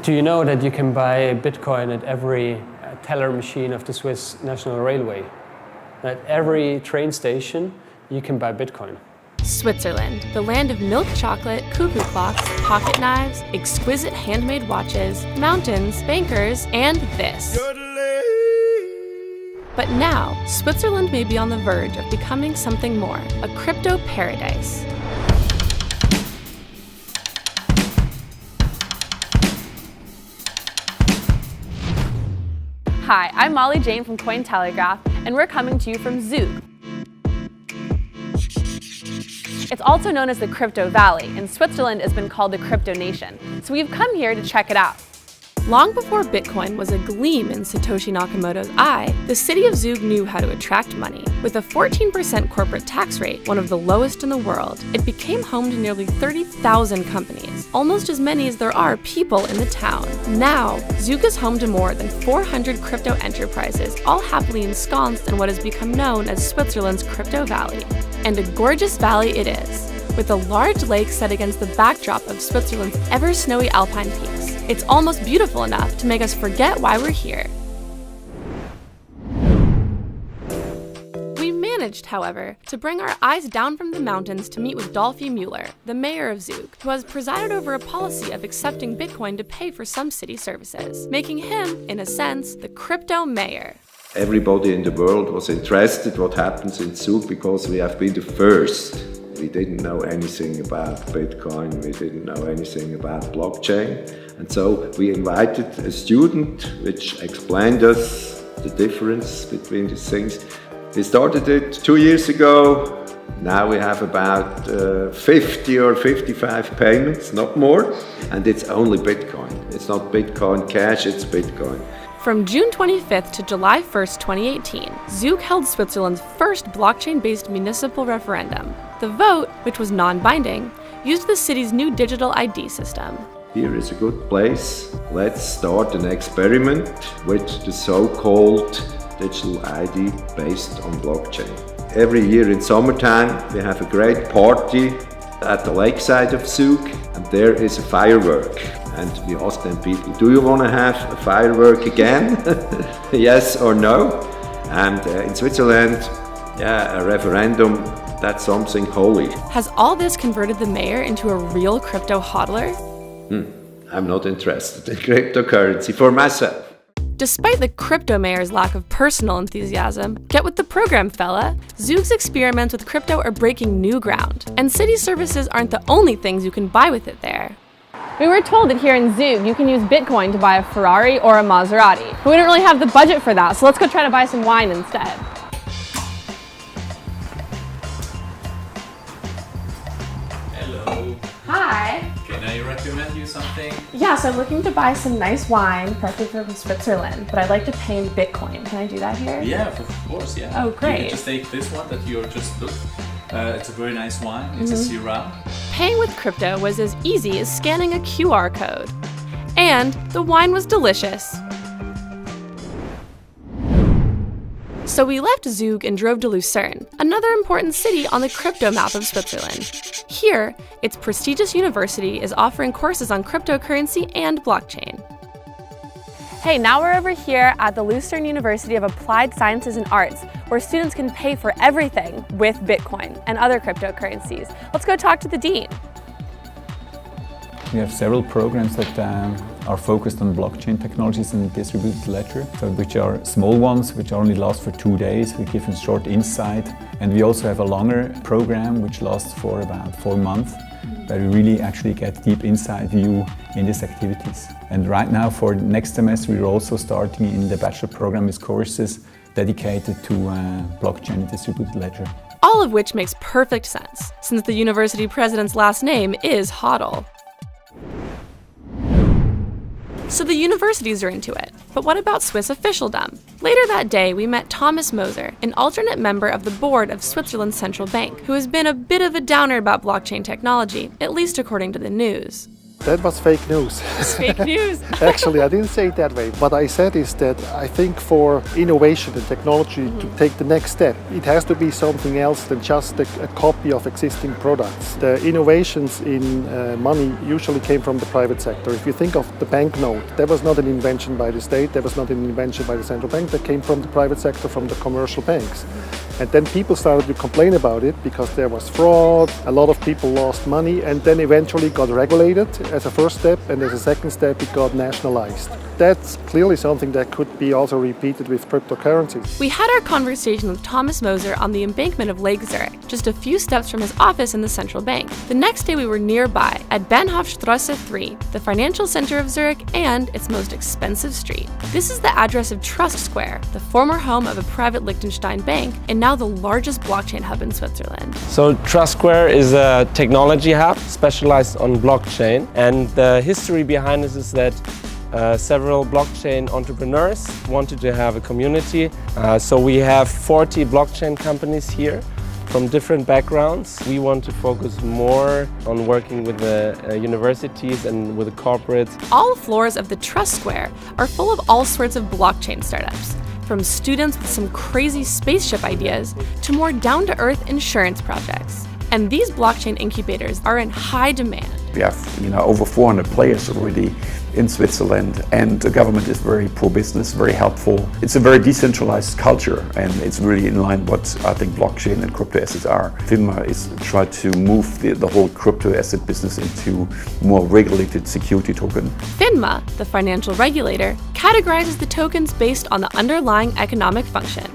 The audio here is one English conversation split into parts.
Do you know that you can buy Bitcoin at every teller machine of the Swiss National Railway? At every train station, you can buy Bitcoin. Switzerland, the land of milk chocolate, cuckoo clocks, pocket knives, exquisite handmade watches, mountains, bankers, and this. But now, Switzerland may be on the verge of becoming something more, a crypto paradise. Hi, I'm Molly Jane from Cointelegraph, and we're coming to you from Zug. It's also known as the Crypto Valley, and Switzerland has been called the Crypto Nation, so we've come here to check it out. Long before Bitcoin was a gleam in Satoshi Nakamoto's eye, the city of Zug knew how to attract money. With a 14% corporate tax rate, one of the lowest in the world, it became home to nearly 30,000 companies, almost as many as there are people in the town. Now, Zug is home to more than 400 crypto enterprises, all happily ensconced in what has become known as Switzerland's Crypto Valley. And a gorgeous valley it is, with a large lake set against the backdrop of Switzerland's ever-snowy alpine peaks. It's almost beautiful enough to make us forget why we're here. We managed, however, to bring our eyes down from the mountains to meet with Dolphy Mueller, the mayor of Zug, who has presided over a policy of accepting Bitcoin to pay for some city services, making him, in a sense, the crypto mayor. Everybody in the world was interested what happens in Zug because we have been the first. We didn't know anything about Bitcoin, we didn't know anything about blockchain. And so we invited a student which explained us the difference between these things. We started it 2 years ago. Now we have about 50 or 55 payments, not more. And it's only Bitcoin. It's not Bitcoin Cash, it's Bitcoin. From June 25th to July 1st, 2018, Zug held Switzerland's first blockchain-based municipal referendum. The vote, which was non-binding, used the city's new digital ID system. Here is a good place. Let's start an experiment with the so-called digital ID based on blockchain. Every year in summertime, we have a great party at the lakeside of Zug, and there is a firework. And we ask them people, do you want to have a firework again? Yes or no? And in Switzerland, a referendum, that's something holy. Has all this converted the mayor into a real crypto hodler? I'm not interested in cryptocurrency for myself. Despite the crypto mayor's lack of personal enthusiasm, get with the program, fella. Zug's experiments with crypto are breaking new ground, and city services aren't the only things you can buy with it there. We were told that here in Zug, you can use Bitcoin to buy a Ferrari or a Maserati. But we don't really have the budget for that, so let's go try to buy some wine instead. Hello. Hi. Can I recommend you something? Yes, I'm looking to buy some nice wine, preferably from Switzerland, but I'd like to pay in Bitcoin. Can I do that here? Yeah, of course, yeah. Oh, great. You can just take this one that you just looked. It's a very nice wine. It's a Syrah. Paying with crypto was as easy as scanning a QR code. And the wine was delicious. So we left Zug and drove to Lucerne, another important city on the crypto map of Switzerland. Here, its prestigious university is offering courses on cryptocurrency and blockchain. Hey, now we're over here at the Lucerne University of Applied Sciences and Arts, where students can pay for everything with Bitcoin and other cryptocurrencies. Let's go talk to the dean. We have several programs that are focused on blockchain technologies and distributed ledger, so which are small ones, which only last for 2 days. We give a short insight. And we also have a longer program, which lasts for about 4 months, where we really actually get deep inside view in these activities. And right now, for next semester, we're also starting in the bachelor program with courses dedicated to blockchain and distributed ledger. All of which makes perfect sense, since the university president's last name is Hodl. So the universities are into it. But what about Swiss officialdom? Later that day, we met Thomas Moser, an alternate member of the board of Switzerland's central bank, who has been a bit of a downer about blockchain technology, at least according to the news. That was fake news. It's fake news. Actually, I didn't say it that way. What I said is that I think for innovation and technology to take the next step, it has to be something else than just a copy of existing products. The innovations in money usually came from the private sector. If you think of the banknote, that was not an invention by the state, that was not an invention by the central bank, that came from the private sector, from the commercial banks. And then people started to complain about it because there was fraud, a lot of people lost money, and then eventually got regulated as a first step, and as a second step it got nationalized. That's clearly something that could be also repeated with cryptocurrencies. We had our conversation with Thomas Moser on the embankment of Lake Zurich, just a few steps from his office in the central bank. The next day we were nearby at Bahnhofstrasse 3, the financial center of Zurich and its most expensive street. This is the address of Trust Square, the former home of a private Liechtenstein bank and now the largest blockchain hub in Switzerland. So Trust Square is a technology hub specialized on blockchain, and the history behind this is that several blockchain entrepreneurs wanted to have a community. So we have 40 blockchain companies here from different backgrounds. We want to focus more on working with the universities and with the corporates. All floors of the Trust Square are full of all sorts of blockchain startups, from students with some crazy spaceship ideas to more down-to-earth insurance projects. And these blockchain incubators are in high demand. We have, over 400 players already in Switzerland, and the government is very pro-business, very helpful. It's a very decentralized culture, and it's really in line what I think blockchain and crypto assets are. FINMA is trying to move the whole crypto asset business into more regulated security token. FINMA, the financial regulator, categorizes the tokens based on the underlying economic function: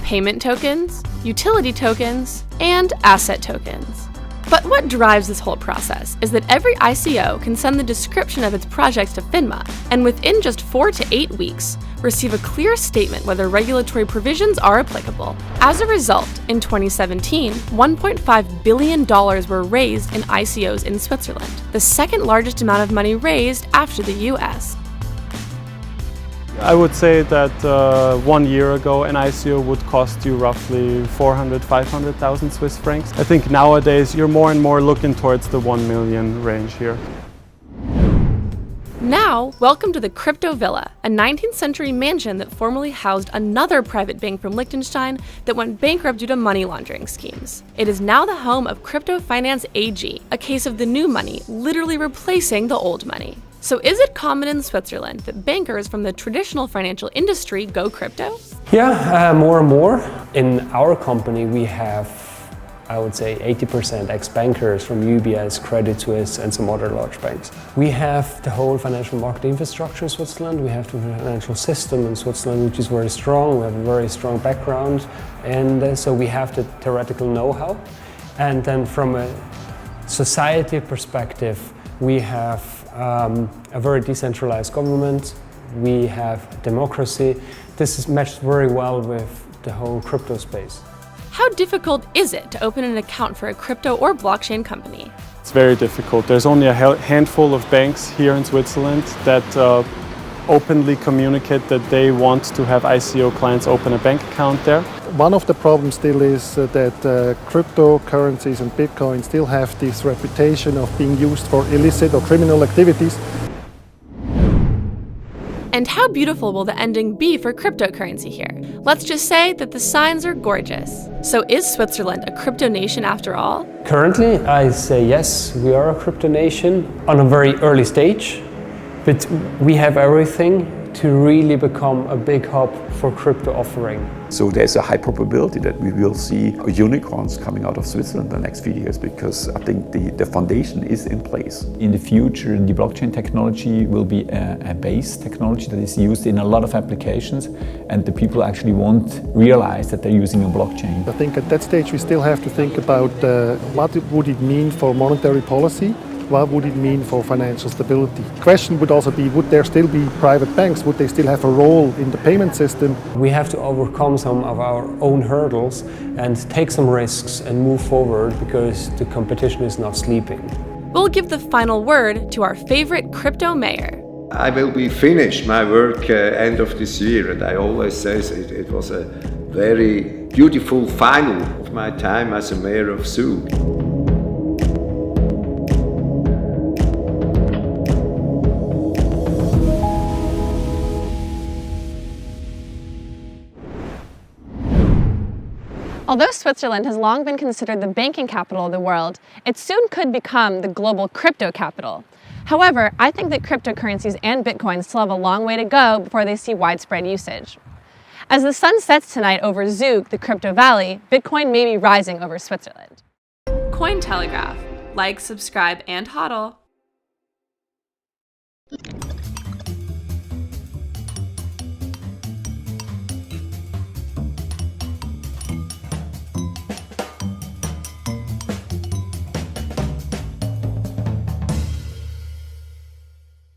payment tokens, utility tokens, and asset tokens. But what drives this whole process is that every ICO can send the description of its projects to FINMA, and within just 4 to 8 weeks, receive a clear statement whether regulatory provisions are applicable. As a result, in 2017, $1.5 billion were raised in ICOs in Switzerland, the second largest amount of money raised after the US. I would say that 1 year ago an ICO would cost you roughly 500,000 Swiss francs. I think nowadays you're more and more looking towards the 1 million range here. Now, welcome to the Crypto Villa, a 19th century mansion that formerly housed another private bank from Liechtenstein that went bankrupt due to money laundering schemes. It is now the home of Crypto Finance AG, a case of the new money literally replacing the old money. So is it common in Switzerland that bankers from the traditional financial industry go crypto? Yeah, more and more. In our company we have, I would say, 80% ex-bankers from UBS, Credit Suisse and some other large banks. We have the whole financial market infrastructure in Switzerland. We have the financial system in Switzerland, which is very strong. We have a very strong background, and so we have the theoretical know-how. And then from a society perspective, we have a very decentralized government, we have democracy. This is matched very well with the whole crypto space. How difficult is it to open an account for a crypto or blockchain company? It's very difficult. There's only a handful of banks here in Switzerland that openly communicate that they want to have ICO clients open a bank account there. One of the problems still is that cryptocurrencies and Bitcoin still have this reputation of being used for illicit or criminal activities. And how beautiful will the ending be for cryptocurrency here? Let's just say that the signs are gorgeous. So is Switzerland a crypto nation after all? Currently, I say yes, we are a crypto nation on a very early stage, but we have everything to really become a big hub for crypto offering. So there's a high probability that we will see unicorns coming out of Switzerland in the next few years, because I think the foundation is in place. In the future, the blockchain technology will be a base technology that is used in a lot of applications, and the people actually won't realize that they're using a blockchain. I think at that stage we still have to think about what would it mean for monetary policy. What would it mean for financial stability? The question would also be, would there still be private banks? Would they still have a role in the payment system? We have to overcome some of our own hurdles and take some risks and move forward, because the competition is not sleeping. We'll give the final word to our favorite crypto mayor. I will be finished my work end of this year, and I always say it was a very beautiful final of my time as a mayor of Zug. Although Switzerland has long been considered the banking capital of the world, it soon could become the global crypto capital. However, I think that cryptocurrencies and Bitcoin still have a long way to go before they see widespread usage. As the sun sets tonight over Zug, the crypto valley, Bitcoin may be rising over Switzerland. Cointelegraph. Like, subscribe, and hodl.